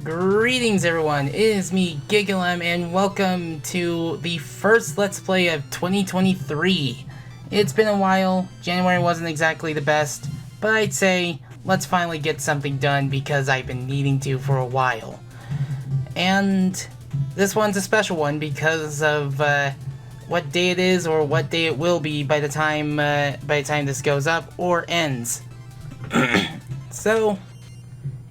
Greetings everyone, it is me, Gigalem, and welcome to the first Let's Play of 2023. It's been a while, January wasn't exactly the best, but I'd say let's finally get something done because I've been needing to for a while. And this one's a special one because of what day it is or what day it will be by the time this goes up or ends. So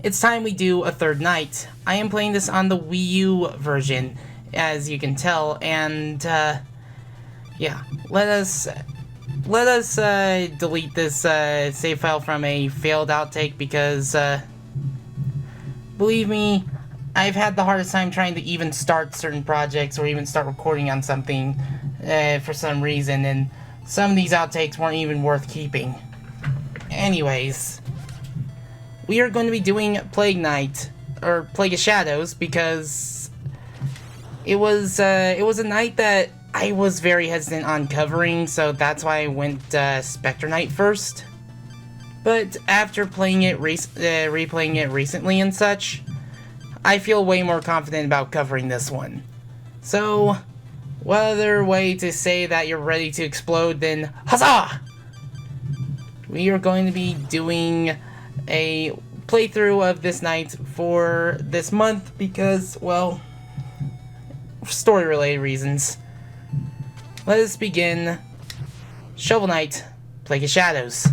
it's time we do a third night. I am playing this on the Wii U version, as you can tell, and yeah, let us delete this save file from a failed outtake because believe me, I've had the hardest time trying to even start certain projects or even start recording on something for some reason, and some of these outtakes weren't even worth keeping. Anyways, we are going to be doing Plague Night, or Plague of Shadows, because it was a night that I was very hesitant on covering, so that's why I went Spectre Night first. But after playing it, replaying it recently and such, I feel way more confident about covering this one. So, what other way to say that you're ready to explode than huzzah! We are going to be doing a playthrough of this night for this month because, well, story-related reasons. Let us begin Shovel Knight, Plague of Shadows.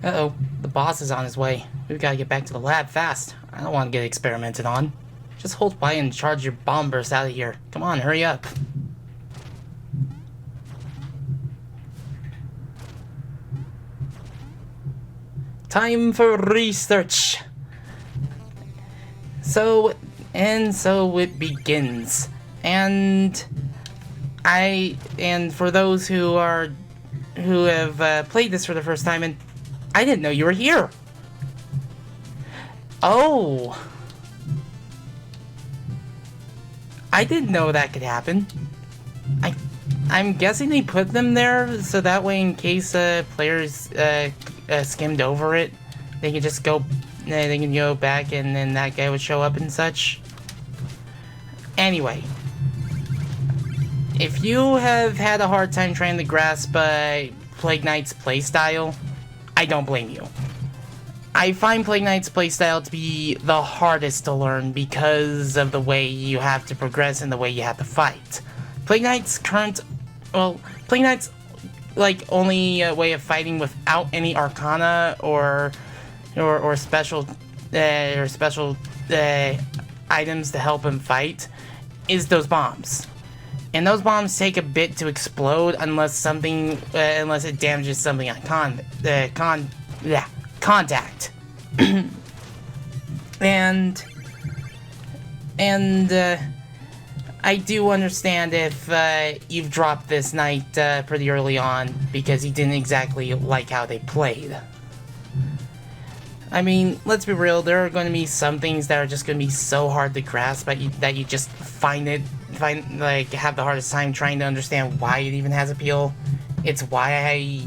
Uh-oh, the boss is on his way. We've got to get back to the lab fast. I don't want to get experimented on. Just hold by and charge your bomb burst out of here. Come on, hurry up. Time for research. So it begins. And for those who have played this for the first time, and I didn't know you were here. Oh. I didn't know that could happen. I'm guessing they put them there so that way in case players skimmed over it, they can just go back and then that guy would show up and such. Anyway, if you have had a hard time trying to grasp Plague Knight's playstyle, I don't blame you. I find Plague Knight's playstyle to be the hardest to learn because of the way you have to progress and the way you have to fight. Plague Knight's like only way of fighting without any arcana or special items to help him fight is those bombs. And those bombs take a bit to explode unless it damages something on contact. and I do understand if you've dropped this night pretty early on because you didn't exactly like how they played. I mean, let's be real, there are going to be some things that are just going to be so hard to grasp that you just have the hardest time trying to understand why it even has appeal. It's why I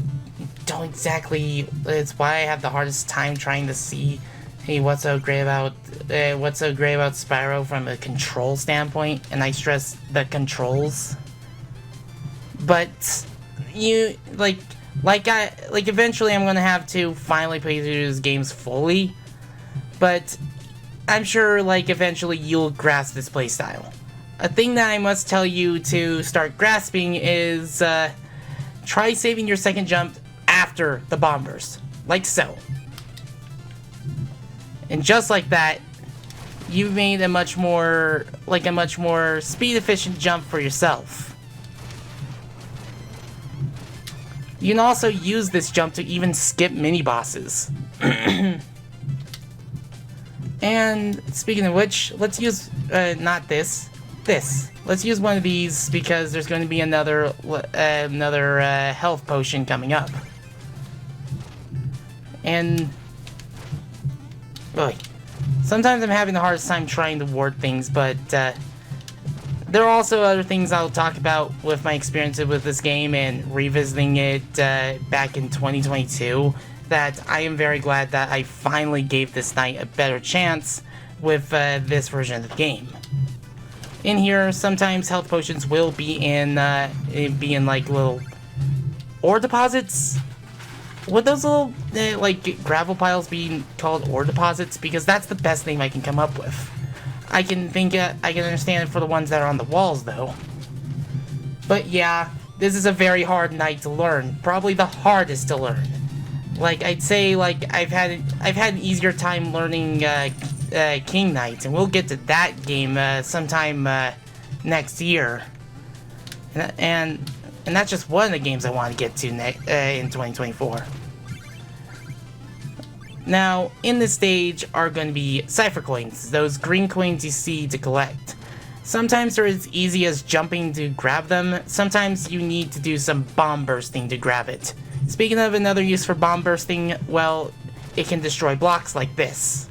don't exactly. It's why I have the hardest time trying to see, hey, what's so great about Spyro from a control standpoint, and I stress the controls. But you eventually I'm gonna have to finally play through these games fully. But I'm sure eventually you'll grasp this playstyle. A thing that I must tell you to start grasping is try saving your second jump after the bomb burst, like so. And just like that, you've made a much more speed efficient jump for yourself. You can also use this jump to even skip mini bosses. And speaking of which, let's use not this. Let's use one of these because there's going to be another health potion coming up. And boy, sometimes I'm having the hardest time trying to ward things, but there are also other things I'll talk about with my experiences with this game and revisiting it back in 2022. That I am very glad that I finally gave this night a better chance with this version of the game. In here, sometimes health potions will be in little ore deposits. Would those little gravel piles be called ore deposits? Because that's the best name I can come up with. I can understand it for the ones that are on the walls though. But yeah, this is a very hard night to learn. Probably the hardest to learn. I'd say I've had an easier time learning King Knights, and we'll get to that game sometime next year. And that's just one of the games I want to get to in 2024. Now, in this stage are going to be cipher coins, those green coins you see to collect. Sometimes they're as easy as jumping to grab them, sometimes you need to do some bomb bursting to grab it. Speaking of another use for bomb bursting, well, it can destroy blocks like this.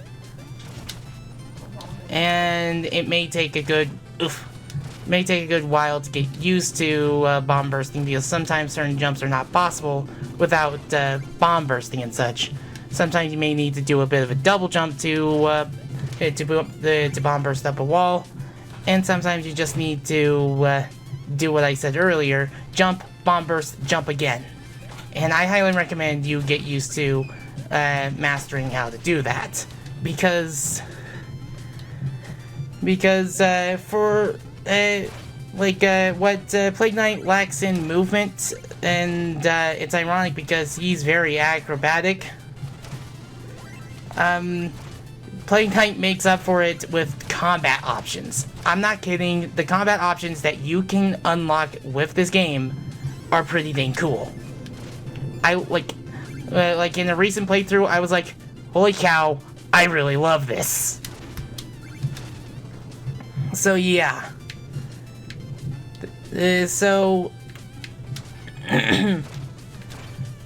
And it may take a good while to get used to bomb bursting because sometimes certain jumps are not possible without bomb bursting and such. Sometimes you may need to do a bit of a double jump to bomb burst up a wall, and sometimes you just need to do what I said earlier: jump, bomb burst, jump again. And I highly recommend you get used to mastering how to do that, because for what Plague Knight lacks in movement, and it's ironic because he's very acrobatic. Plague Knight makes up for it with combat options. I'm not kidding. The combat options that you can unlock with this game are pretty dang cool. I in a recent playthrough, I was like, holy cow, I really love this. So yeah. So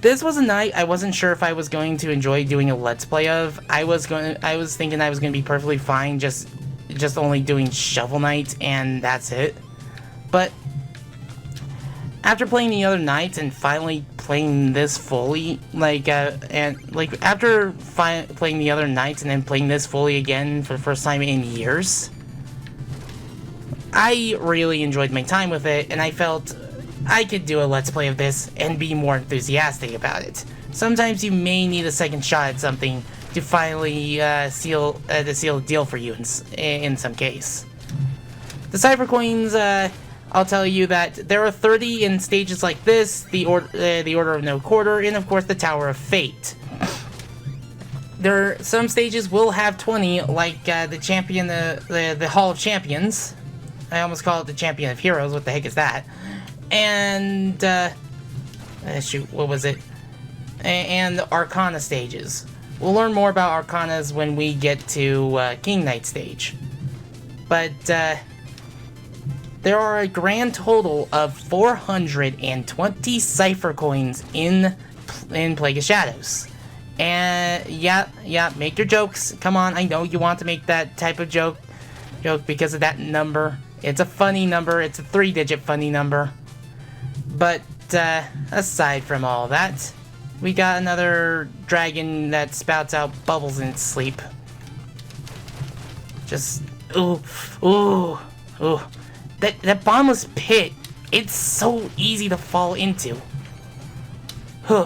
this was a night I wasn't sure if I was going to enjoy doing a let's play of. I was thinking I was going to be perfectly fine just only doing Shovel Knight and that's it. But after playing the other nights and finally playing this fully, after playing the other nights and then playing this fully again for the first time in years, I really enjoyed my time with it, and I felt I could do a let's play of this and be more enthusiastic about it. Sometimes you may need a second shot at something to finally seal the deal for you in some case. The Cypher Coins, I'll tell you that there are 30 in stages like this, the Order of No Quarter, and of course the Tower of Fate. Some stages will have 20, like the Hall of Champions. I almost call it the Champion of Heroes. What the heck is that? And shoot, what was it? And the Arcana stages. We'll learn more about Arcanas when we get to King Knight stage. But there are a grand total of 420 Cypher Coins in Plague of Shadows. And yeah, make your jokes. Come on, I know you want to make that type of joke because of that number. It's a funny number. It's a 3-digit funny number. But aside from all that, we got another dragon that spouts out bubbles in its sleep. Just, ooh. That bottomless pit, it's so easy to fall into. An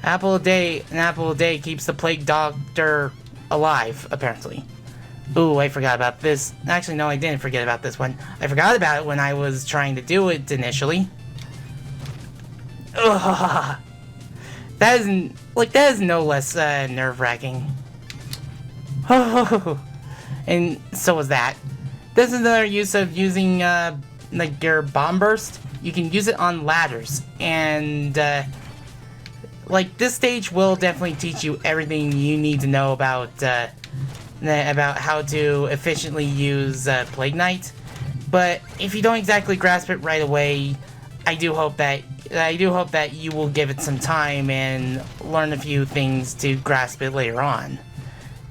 apple a day keeps the plague doctor alive, apparently. Ooh, I forgot about this. Actually, no, I didn't forget about this one. I forgot about it when I was trying to do it initially. Ugh. That is no less nerve-wracking. And so was that. This is another use of using like your bomb burst. You can use it on ladders, and like this stage will definitely teach you everything you need to know about how to efficiently use Plague Knight. But if you don't exactly grasp it right away, I do hope that you will give it some time and learn a few things to grasp it later on.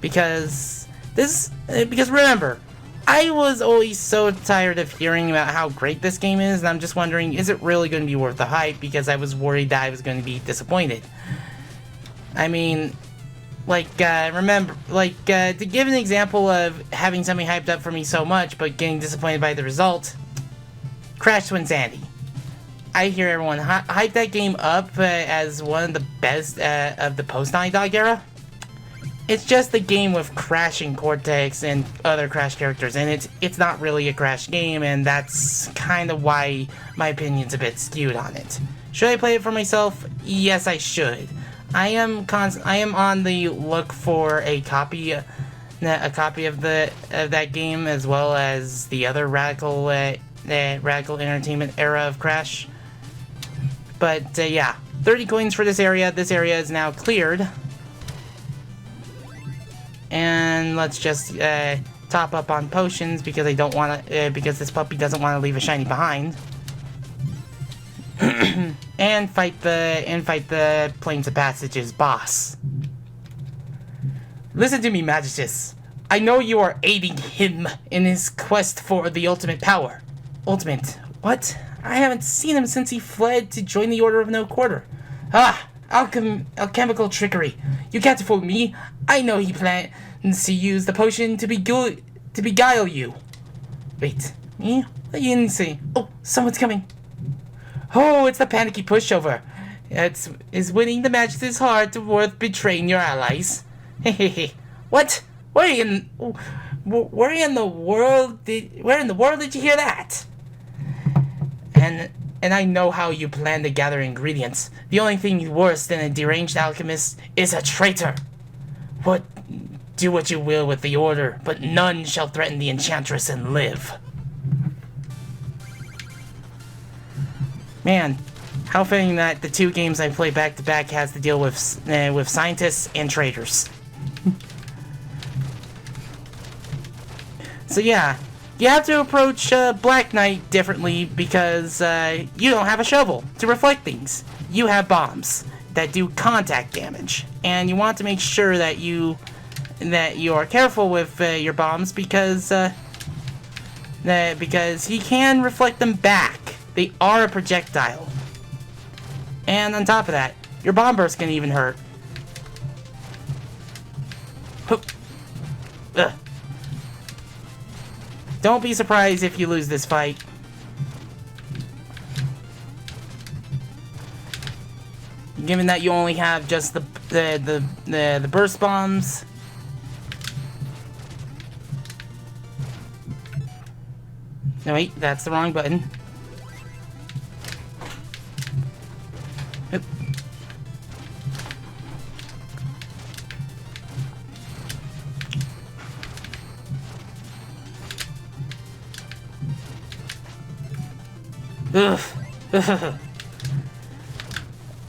Because remember, I was always so tired of hearing about how great this game is, and I'm just wondering, is it really going to be worth the hype? Because I was worried that I was going to be disappointed. I mean, to give an example of having something hyped up for me so much, but getting disappointed by the result, Crash Twinsanity. I hear everyone hype that game up as one of the best of the post-Naughty Dog era. It's just a game with Crash and Cortex and other Crash characters in it. It's not really a Crash game, and that's kind of why my opinion's a bit skewed on it. Should I play it for myself? Yes, I should. I am on the look for a copy of that game, as well as the other Radical Entertainment era of Crash. But yeah, 30 coins for this area. This area is now cleared. And let's just top up on potions because I don't want to. Because this puppy doesn't want to leave a shiny behind. and fight the Plains of Passage's boss. Listen to me, Magistus. I know you are aiding him in his quest for the ultimate power. Ultimate? What? I haven't seen him since he fled to join the Order of No Quarter. Alchemical trickery. You can't fool me. I know he plans to use the potion to beguile you. Wait, me? What you didn't say? Oh, someone's coming. Oh, it's the panicky pushover. Is winning the Magis's heart worth betraying your allies? Hehehe. What? Where in the world did you hear that? And I know how you plan to gather ingredients. The only thing worse than a deranged alchemist is a traitor. Do what you will with the order, but none shall threaten the enchantress and live. Man, how fitting that the two games I play back to back has to deal with scientists and traitors. So yeah, you have to approach Black Knight differently because you don't have a shovel to reflect things. You have bombs that do contact damage, and you want to make sure that you are careful with your bombs because he can reflect them back. They are a projectile, and on top of that, your bomb burst can even hurt. Ugh. Don't be surprised if you lose this fight. Given that you only have just the burst bombs. No, wait, that's the wrong button. Oop. Ugh.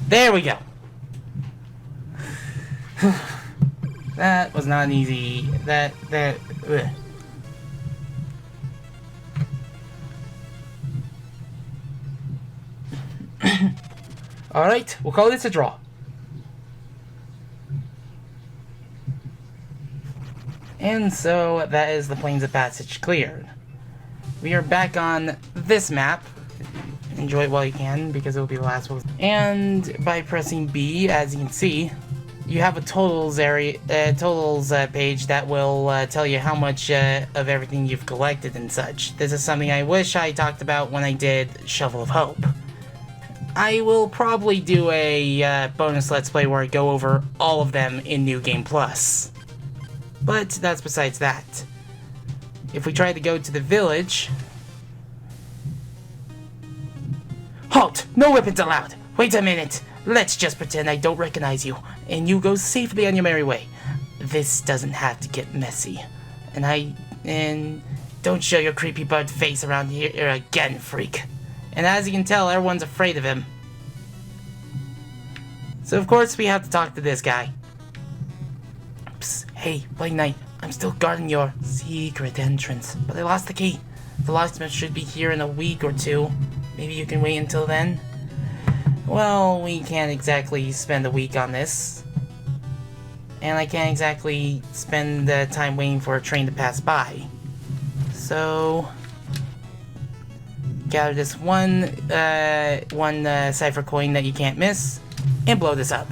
There we go. That was not easy. Ugh. Alright, we'll call this a draw. And so that is the Plains of Passage cleared. We are back on this map, enjoy it while you can, because it will be the last one. And by pressing B, as you can see, you have a totals area, page that will tell you how much of everything you've collected and such. This is something I wish I talked about when I did Shovel of Hope. I will probably do a bonus Let's Play where I go over all of them in New Game Plus. But that's besides that. If we try to go to the village... Halt! No weapons allowed! Wait a minute! Let's just pretend I don't recognize you, and you go safely on your merry way. This doesn't have to get messy. And don't show your creepy bird face around here again, freak. And as you can tell, everyone's afraid of him. So of course we have to talk to this guy. Psst, hey, Plague Knight, I'm still guarding your secret entrance, but I lost the key. The locksmith should be here in a week or two. Maybe you can wait until then? Well, we can't exactly spend a week on this. And I can't exactly spend time waiting for a train to pass by. So... gather this one cipher coin that you can't miss, and blow this up.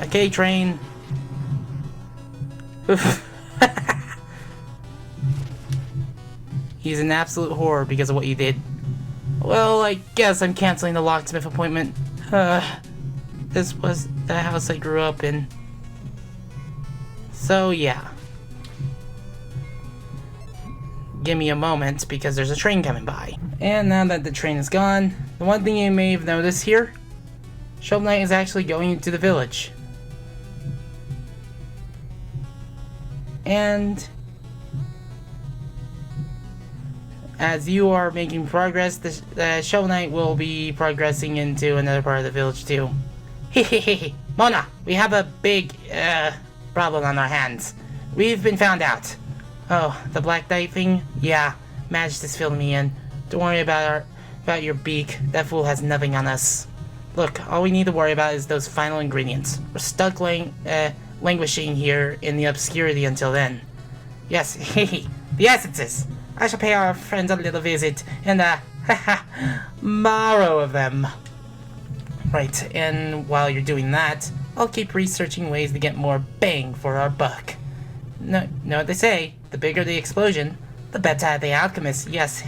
Okay, train. He's an absolute horror because of what you did. Well, I guess I'm canceling the locksmith appointment. This was the house I grew up in. So, yeah. Give me a moment, because there's a train coming by. And now that the train is gone, the one thing you may have noticed here, Shovel Knight is actually going into the village. And as you are making progress, the Shovel Knight will be progressing into another part of the village too. Hehehe, Mona, we have a big problem on our hands. We've been found out. Oh, the Black Knight thing? Yeah, Madge just filled me in. Don't worry about your beak. That fool has nothing on us. Look, all we need to worry about is those final ingredients. We're stuck languishing here in the obscurity until then. Yes, hehe, the essences. I shall pay our friends a little visit and, borrow of them. Right, and while you're doing that, I'll keep researching ways to get more bang for our buck. No, know what they say, the bigger the explosion, the better the alchemist, yes.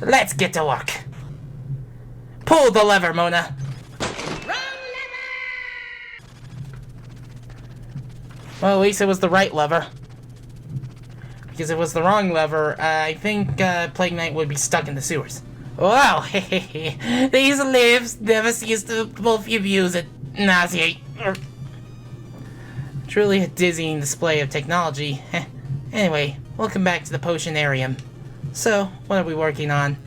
Let's get to work. Pull the lever, Mona. Well, at least it was the right lever. Because if it was the wrong lever, I think Plague Knight would be stuck in the sewers. Wow, these lives never cease to both views and nauseate. Truly a dizzying display of technology. Anyway, welcome back to the potionarium. So, what are we working on?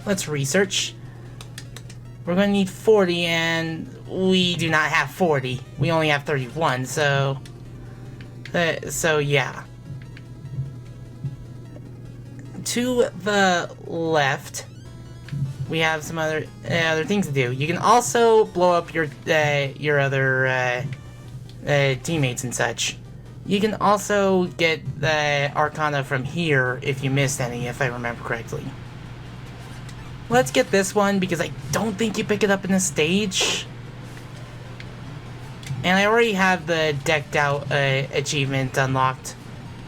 Let's research. We're going to need 40, and we do not have 40. We only have 31, so yeah. To the left, we have some other things to do. You can also blow up your other teammates and such. You can also get the Arcana from here if you missed any, if I remember correctly. Let's get this one because I don't think you pick it up in the stage. And I already have the decked out achievement unlocked,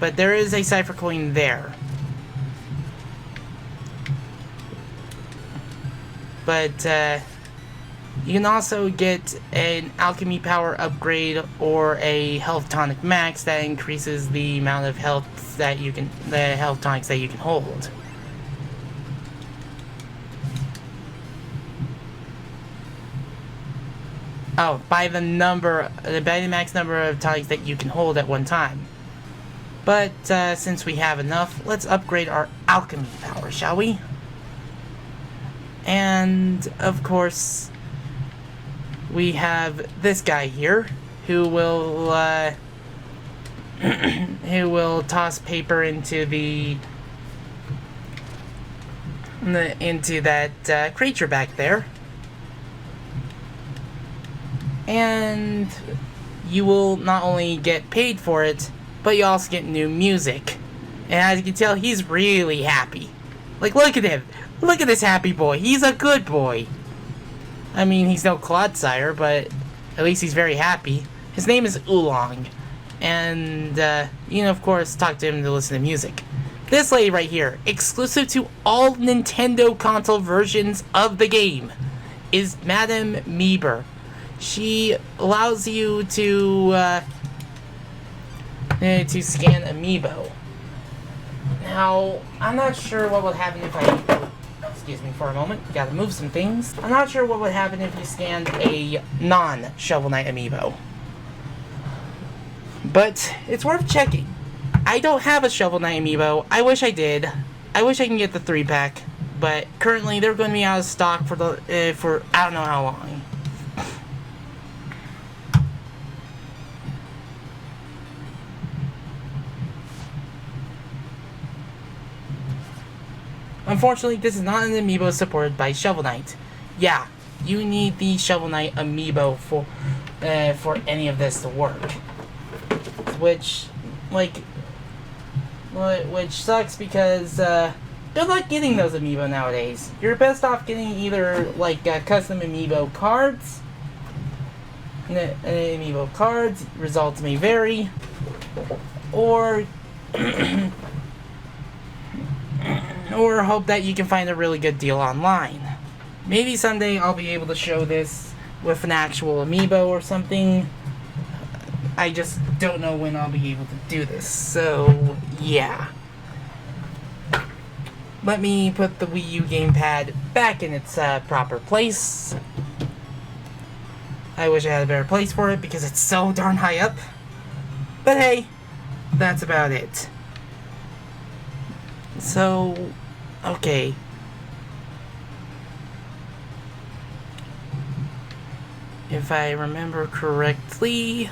but there is a cipher coin there. But you can also get an alchemy power upgrade or a health tonic max that increases the amount of health that you can, the health tonics that you can hold. Oh, by the max number of tonics that you can hold at one time. But since we have enough, let's upgrade our alchemy power, shall we? And of course, we have this guy here who will toss paper into that creature back there, and you will not only get paid for it, but you also get new music. And as you can tell, he's really happy. Like, look at him. Look at this happy boy. He's a good boy. I mean, he's no Clodsire, but at least he's very happy. His name is Oolong. And, you know, of course, talk to him to listen to music. This lady right here, exclusive to all Nintendo console versions of the game, is Madame Meeber. She allows you to scan Amiibo. Now, I'm not sure what would happen if I... Excuse me for a moment. Gotta move some things. I'm not sure what would happen if you scanned a non-Shovel Knight Amiibo. But it's worth checking. I don't have a Shovel Knight Amiibo. I wish I did. I wish I can get the 3-pack. But currently, they're going to be out of stock for I don't know how long. Unfortunately, this is not an amiibo supported by Shovel Knight. Yeah, you need the Shovel Knight amiibo for any of this to work. Which sucks because good luck getting those amiibo nowadays. You're best off getting either custom amiibo cards. Amiibo cards, results may vary, or or hope that you can find a really good deal online. Maybe someday I'll be able to show this with an actual amiibo or something. I just don't know when I'll be able to do this, so yeah. Let me put the Wii U gamepad back in its proper place. I wish I had a better place for it because it's so darn high up. But hey, that's about it. So, okay. If I remember correctly...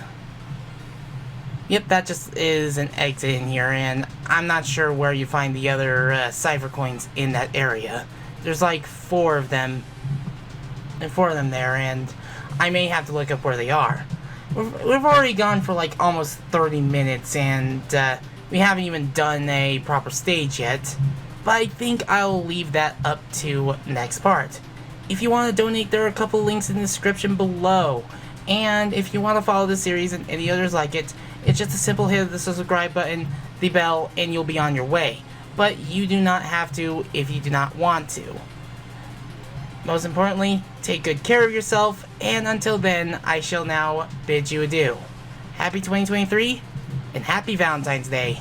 Yep, that just is an exit in here, and I'm not sure where you find the other cipher coins in that area. There's like 4 of them. And 4 of them there, and I may have to look up where they are. We've already gone for like almost 30 minutes, and we haven't even done a proper stage yet. But I think I'll leave that up to next part. If you want to donate, there are a couple links in the description below. And if you want to follow the series and any others like it, it's just a simple hit of the subscribe button, the bell, and you'll be on your way. But you do not have to if you do not want to. Most importantly, take good care of yourself, and until then, I shall now bid you adieu. Happy 2023, and happy Valentine's Day.